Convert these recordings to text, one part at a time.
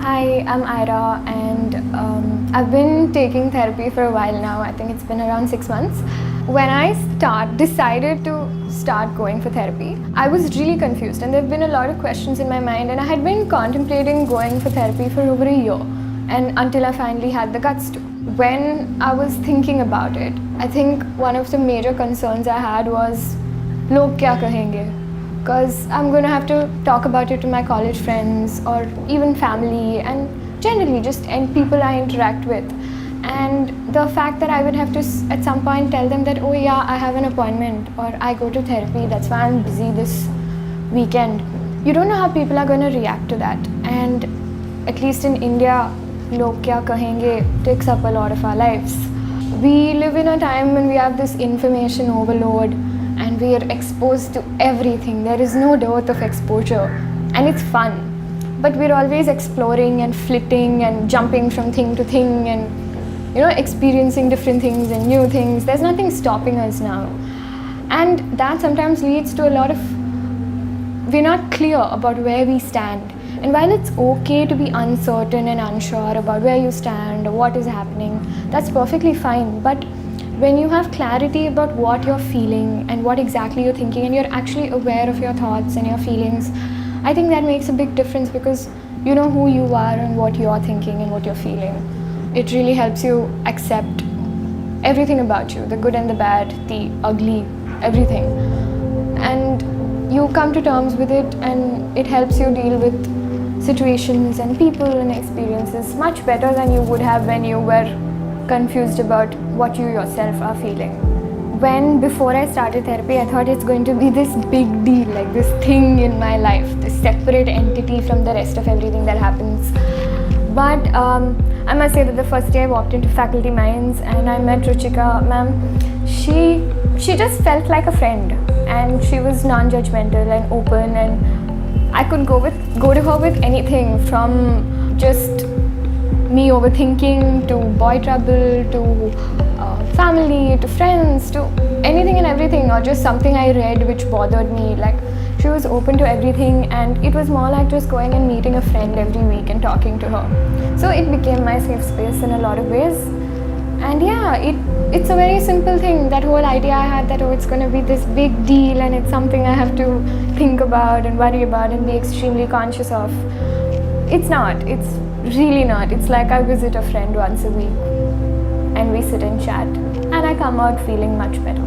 Hi, I'm Ira, and I've been taking therapy for a while now. I think it's been around 6 months. When I decided to start going for therapy, I was really confused, and there have been a lot of questions in my mind. And I had been contemplating going for therapy for over a year, and until I finally had the guts to. When I was thinking about it, I think one of the major concerns I had was, "Log kya kahenge?" Because I'm going to have to talk about it to my college friends or even family and generally just people I interact with. And the fact that I would have to at some point tell them that, oh yeah, I have an appointment or I go to therapy, that's why I'm busy this weekend. You don't know how people are going to react to that. And at least in India, log kya kahenge takes up a lot of our lives. We live in a time when we have this information overload and we are exposed to everything. There is no dearth of exposure, and it's fun. But we're always exploring and flitting and jumping from thing to thing and experiencing different things and new things. There's nothing stopping us now. And that sometimes leads to a lot of, we're not clear about where we stand. And while it's okay to be uncertain and unsure about where you stand or what is happening, that's perfectly fine. But when you have clarity about what you're feeling and what exactly you're thinking, and you're actually aware of your thoughts and your feelings, I think that makes a big difference, because you know who you are and what you're thinking and what you're feeling. It really helps you accept everything about you, the good and the bad, the ugly, everything. And you come to terms with it, and it helps you deal with situations and people and experiences much better than you would have when you were confused about what you yourself are feeling. Before I started therapy, I thought it's going to be this big deal, like this thing in my life, this separate entity from the rest of everything that happens. But I must say that the first day I walked into Faculty Minds and I met Ruchika ma'am, she just felt like a friend, and she was non-judgmental and open, and I could go to her with anything, from just me overthinking to boy trouble to family to friends to anything and everything, or just something I read which bothered me. Like, she was open to everything, and it was more like just going and meeting a friend every week and talking to her. So it became my safe space in a lot of ways. And yeah, it's a very simple thing. That whole idea I had that, oh, it's going to be this big deal and it's something I have to think about and worry about and be extremely conscious of. It's not. It's really not. It's like I visit a friend once a week and we sit and chat, and I come out feeling much better.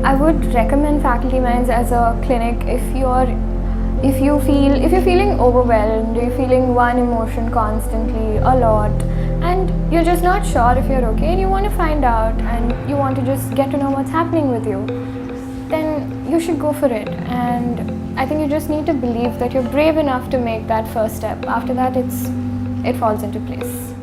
I would recommend Faculty Minds as a clinic if you're feeling overwhelmed, you're feeling one emotion constantly a lot, and you're just not sure if you're okay, and you want to find out and you want to just get to know what's happening with you, then you should go for it. And I think you just need to believe that you're brave enough to make that first step. After that, it falls into place.